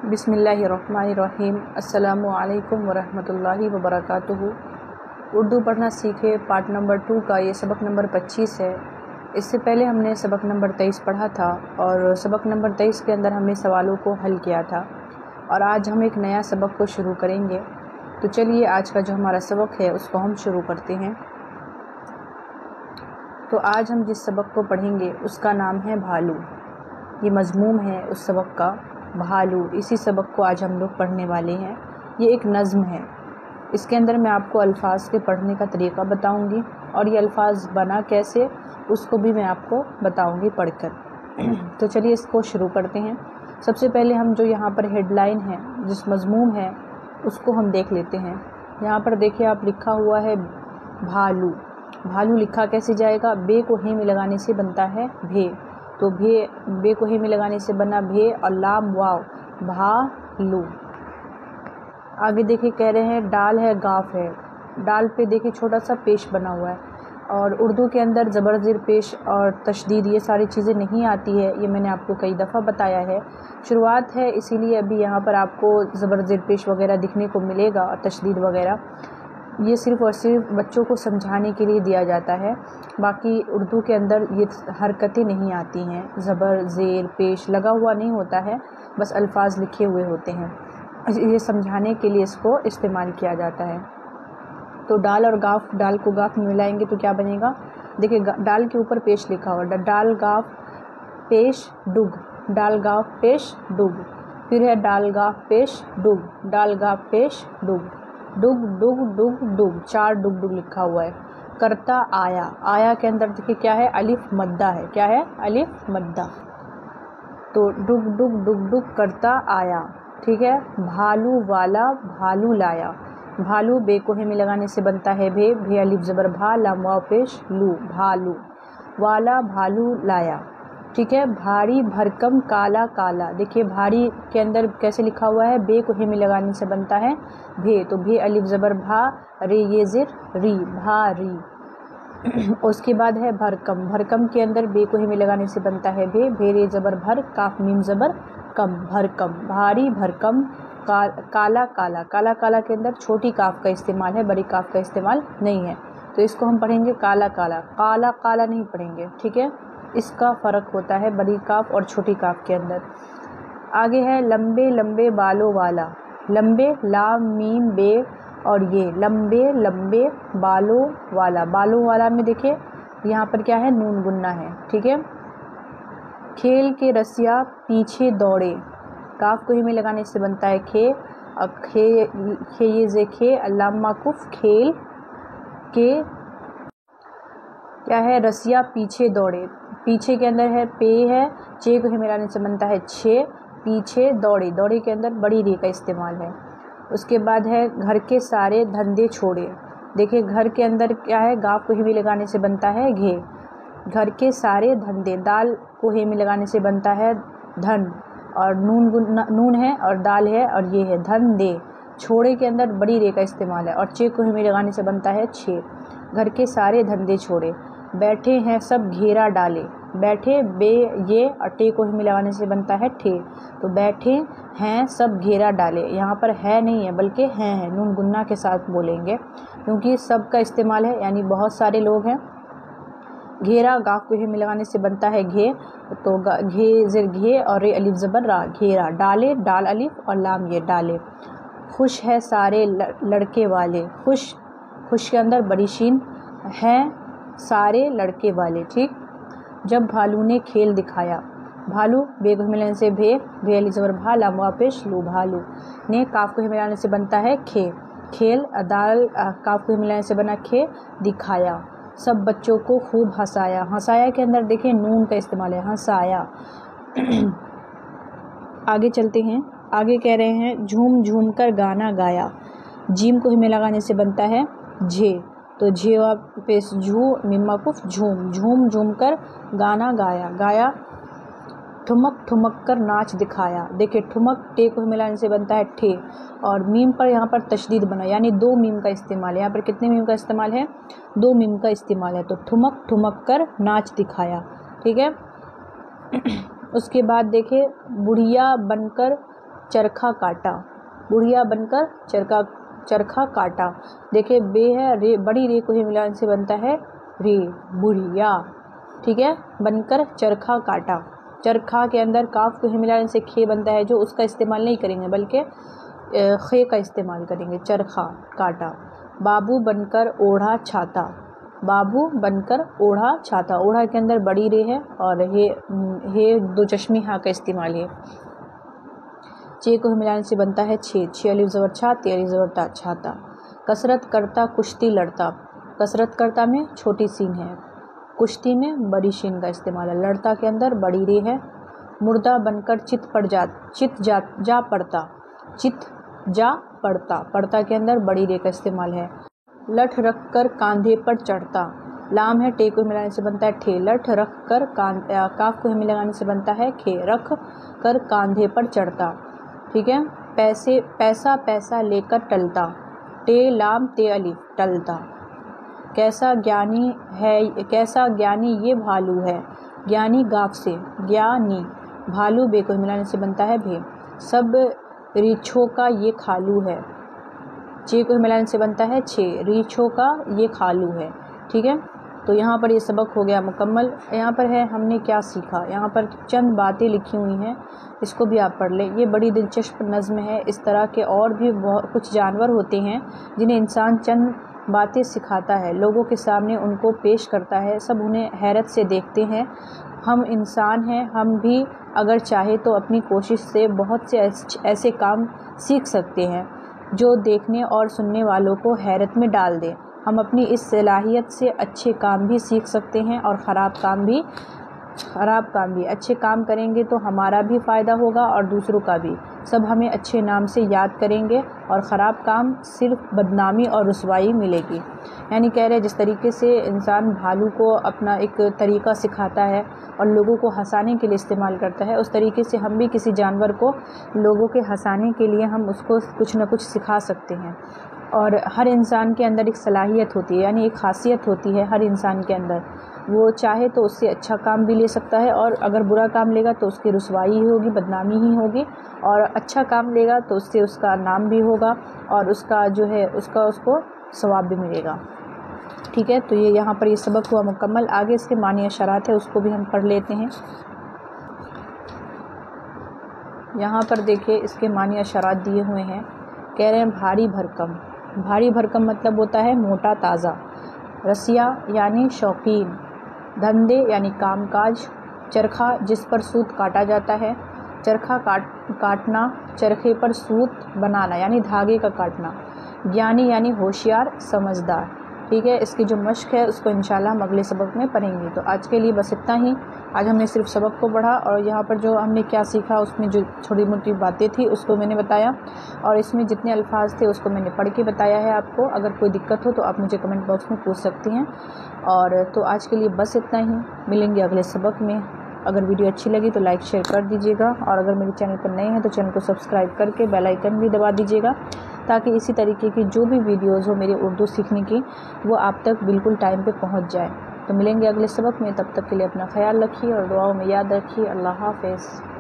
बिस्मिल्लाहिर्रहमानिर्रहीम। अस्सलामु अलैकुम वरहमतुल्लाहि वबरकातुहू। उर्दू पढ़ना सीखे पार्ट नंबर 2 का ये सबक नंबर 25 है। इससे पहले हमने सबक नंबर 23 पढ़ा था और सबक नंबर 23 के अंदर हमने सवालों को हल किया था और आज हम एक नया सबक को शुरू करेंगे। तो चलिए आज का जो हमारा सबक है उसको हम शुरू करते हैं। तो आज हम जिस सबक को पढ़ेंगे उसका नाम है भालू। ये मज़मूम है उस सबक का, भालू। इसी सबक को आज हम लोग पढ़ने वाले हैं। ये एक नज़्म है। इसके अंदर मैं आपको अल्फाज के पढ़ने का तरीक़ा बताऊंगी और ये अल्फाज बना कैसे उसको भी मैं आपको बताऊंगी पढ़कर। तो चलिए इसको शुरू करते हैं। सबसे पहले हम जो यहाँ पर हेडलाइन है, जिस मज़मूम है, उसको हम देख लेते हैं। यहाँ पर देखिए आप लिखा हुआ है भालू। भालू लिखा कैसे जाएगा? बे को हे में लगाने से बनता है भे। तो बे को हे में लगाने से बना भे और लाम वाव भालू। आगे देखिए कह रहे हैं डाल है गाफ है। डाल पे देखिए छोटा सा पेश बना हुआ है और उर्दू के अंदर ज़बर ज़ेर पेश और तशदीद ये सारी चीज़ें नहीं आती है। ये मैंने आपको कई दफ़ा बताया है। शुरुआत है इसीलिए अभी यहाँ पर आपको ज़बर ज़ेर पेश वगैरह दिखने को मिलेगा और तशदीद वगैरह। ये सिर्फ़ और सिर्फ बच्चों को समझाने के लिए दिया जाता है। बाकी उर्दू के अंदर ये हरकतें नहीं आती हैं। ज़बर ज़ेर पेश लगा हुआ नहीं होता है, बस अल्फाज लिखे हुए होते हैं। ये समझाने के लिए इसको इस्तेमाल किया जाता है। तो डाल और गाफ, डाल को गाफ में मिलाएंगे तो क्या बनेगा? देखिए डाल के ऊपर पेश लिखा हुआ, डाल गाफ पेश डुग, डाल गाफ पेश डुग। फिर है डाल गाफ पेश डुग, डाल गाफ पेश डुग, डुग डुग डुग डुग, 4 डुग डुग लिखा हुआ है। करता आया, आया के अंदर देखिए क्या है? अलिफ मद्दा है। क्या है? अलिफ मद्दा। तो डुग डुग डुग डुग करता आया। ठीक है। भालू वाला भालू लाया। भालू बे को हे में लगाने से बनता है भे, भे अलिफ ज़बर भा लाम वाव पेश लू, भालू। वाला भालू लाया। ठीक है। भारी भरकम काला काला। देखिए भारी के अंदर कैसे लिखा हुआ है? बे को हे में लगाने से बनता है भे, तो भे अलिफ ज़बर भा रे ये ज़िर री, भारी। उसके बाद है भरकम। भरकम के अंदर बे को हे में लगाने से बनता है भे, भे रे ज़बर भर काफ मीम ज़बर कम, भरकम। भारी भरकम काला काला। काला काला के अंदर छोटी काफ का इस्तेमाल है, बड़ी काफ का इस्तेमाल नहीं है। तो इसको हम पढ़ेंगे काला काला, काला काला नहीं पढ़ेंगे। ठीक है। इसका फ़र्क होता है बड़ी काफ और छोटी काफ के अंदर। आगे है लंबे लंबे बालों वाला। लंबे लाम मीम बे और ये लंबे लंबे बालों वाला। बालों वाला में देखिए यहाँ पर क्या है? नून गुन्ना है। ठीक है। खेल के रसिया पीछे दौड़े। काफ को ही में लगाने से बनता है खे और खे ये जे खे अल्लाम माकुफ खेल के क्या है? रसिया पीछे दौड़े। पीछे के अंदर है पे है, चे को ही मिलाने से बनता है छे, पीछे दौड़े। दौड़े के अंदर बड़ी रे का इस्तेमाल है। उसके बाद है घर के सारे धंधे छोड़े। देखिए घर के अंदर क्या है? गाफ को ही में लगाने से बनता है घे, घर के सारे धंधे। दाल को ही में लगाने से बनता है धन और नून है और दाल है और ये है धन दे। छोड़े के अंदर बड़ी रे का इस्तेमाल है और चे को ही में लगाने से बनता है छे। घर के सारे धंधे छोड़े। बैठे हैं सब घेरा डाले। बैठे बे ये और टे को ही में लगाने से बनता है ठे, तो बैठे हैं सब घेरा डाले। यहाँ पर है नहीं है बल्कि हैं है, नून गुन्ना के साथ बोलेंगे क्योंकि सब का इस्तेमाल है, यानी बहुत सारे लोग हैं। घेरा गाफ को ही में लगाने से बनता है घे, तो घे ज़िर घे और रे अलिफ ज़बर रा, घेरा। डाले डाल अलिफ और लाम ये डाले। खुश है सारे लड़के वाले। खुश, खुश के अंदर बड़ी शीन है, सारे लड़के वाले। ठीक। जब भालू ने खेल दिखाया। भालू बे को मिलाने से भे, भे अलिफ ज़बर भा लाम वाव पेश लू, भालू। ने काफ को मिलाने से बनता है खे, खेल। दाल काफ को मिलाने से बना खे, दिखाया। सब बच्चों को खूब हंसाया। हंसाया के अंदर देखिए नून का इस्तेमाल है, हंसाया। आगे चलते हैं। आगे कह रहे हैं झूम झूम कर गाना गाया। जीम को में लगाने से बनता है झे, तो झे पेश झू मिम्मा कुफ झूम, झूम झूम कर गाना गाया। गाया। ठुमक ठुमक कर नाच दिखाया। देखिए ठुमक टे को मिलाने से बनता है ठे और मीम पर यहाँ पर तशदीद बना, यानी 2 मीम का इस्तेमाल है। यहाँ पर कितने मीम का इस्तेमाल है? 2 मीम का इस्तेमाल है। तो ठुमक ठुमक कर नाच दिखाया। ठीक है। उसके बाद देखिए बुढ़िया बनकर चरखा काटा, बुढ़िया बनकर चरखा काटा। देखिए बे है, रे बड़ी रे को ही मिलाने से बनता है रे, बुढ़िया, ठीक है। बनकर चरखा काटा, चरखा के अंदर काफ को ही मिलाने से खे बनता है, जो उसका इस्तेमाल नहीं करेंगे बल्कि खे का इस्तेमाल करेंगे, चरखा काटा। बाबू बनकर ओढ़ा छाता, बाबू बनकर ओढ़ा छाता, ओढ़ा के अंदर बड़ी रे है और हे दो चश्मी हाँ का इस्तेमाल है। चे को मिलाने से बनता है छे, छे अलिफ ज़बर छा, ते अलिफ ज़बर ता, छाता। कसरत करता कुश्ती लड़ता, कसरत करता में छोटी सीन है, कुश्ती में बड़ी शीन का इस्तेमाल है, लड़ता के अंदर बड़ी रे है। मुर्दा बनकर चित जा पड़ता, चित जा पड़ता, पड़ता के अंदर बड़ी रे का इस्तेमाल है। लठ रख कर कांधे पर चढ़ता, लाम है, टे को मिलाने से बनता है ठे, लठ रख कर काफ को मिलाने से बनता है खे, रख कर कांधे पर चढ़ता, ठीक है। पैसा पैसा लेकर टलता, टे लाम ते अलिफ, टलता। कैसा ज्ञानी ये भालू है, ज्ञानी गाफ से ज्ञानी, भालू बे को मिलाने से बनता है भे। सब रीछों का ये खालू है, चे को मिलाने से बनता है छे, रीछों का ये खालू है, ठीक है। तो यहाँ पर ये सबक हो गया मुकम्मल। यहाँ पर है हमने क्या सीखा, यहाँ पर चंद बातें लिखी हुई हैं, इसको भी आप पढ़ लें। ये बड़ी दिलचस्प नज़्म है। इस तरह के और भी बहुत कुछ जानवर होते हैं जिन्हें इंसान चंद बातें सिखाता है, लोगों के सामने उनको पेश करता है, सब उन्हें हैरत से देखते हैं। हम इंसान हैं, हम भी अगर चाहे तो अपनी कोशिश से बहुत से ऐसे काम सीख सकते हैं जो देखने और सुनने वालों को हैरत में डाल दें। हम अपनी इस सलाहियत से अच्छे काम भी सीख सकते हैं और ख़राब काम भी। अच्छे काम करेंगे तो हमारा भी फ़ायदा होगा और दूसरों का भी, सब हमें अच्छे नाम से याद करेंगे, और ख़राब काम सिर्फ बदनामी और रुसवाई मिलेगी। यानी कह रहे जिस तरीके से इंसान भालू को अपना एक तरीक़ा सिखाता है और लोगों को हंसाने के लिए इस्तेमाल करता है, उस तरीके से हम भी किसी जानवर को लोगों के हंसाने के लिए हम उसको कुछ न कुछ सिखा सकते हैं। और हर इंसान के अंदर एक सलाहियत होती है, यानी एक ख़ासियत होती है हर इंसान के अंदर। वो चाहे तो उससे अच्छा काम भी ले सकता है, और अगर बुरा काम लेगा तो उसकी रुसवाई ही होगी, बदनामी ही होगी, और अच्छा काम लेगा तो उससे उसका नाम भी होगा और उसका जो है उसको सवाब भी मिलेगा, ठीक है। तो ये यहाँ पर ये सबक हुआ मुकम्मल। आगे इसके मानी अशरात है, उसको भी हम पढ़ लेते हैं। यहाँ पर देखिए इसके मानी अशरात दिए हुए हैं। कह रहे हैं भारी भरकम, भारी भरकम मतलब होता है मोटा ताज़ा। रसिया यानी शौकीन, धंधे यानी कामकाज। चरखा जिस पर सूत काटा जाता है, चरखा काटना, चरखे पर सूत बनाना यानी धागे का काटना। ज्ञानी यानी होशियार, समझदार, ठीक है। इसकी जो मश्क है उसको इंशाल्लाह हम अगले सबक में पढ़ेंगे। तो आज के लिए बस इतना ही। आज हमने सिर्फ सबक को पढ़ा और यहाँ पर जो हमने क्या सीखा उसमें जो छोटी मोटी बातें थी उसको मैंने बताया, और इसमें जितने अल्फाज थे उसको मैंने पढ़ के बताया है आपको। अगर कोई दिक्कत हो तो आप मुझे कमेंट बॉक्स में पूछ सकती हैं। और तो आज के लिए बस इतना ही, मिलेंगे अगले सबक में। अगर वीडियो अच्छी लगी तो लाइक शेयर कर दीजिएगा, और अगर मेरे चैनल पर नए हैं तो चैनल को सब्सक्राइब करके बेल आइकन भी दबा दीजिएगा, ताकि इसी तरीके की जो भी वीडियोज़ हो मेरे उर्दू सीखने की वो आप तक बिल्कुल टाइम पे पहुंच जाए। तो मिलेंगे अगले सबक में, तब तक के लिए अपना ख्याल रखिए और दुआओं में याद रखिए। अल्लाह हाफ़िज़।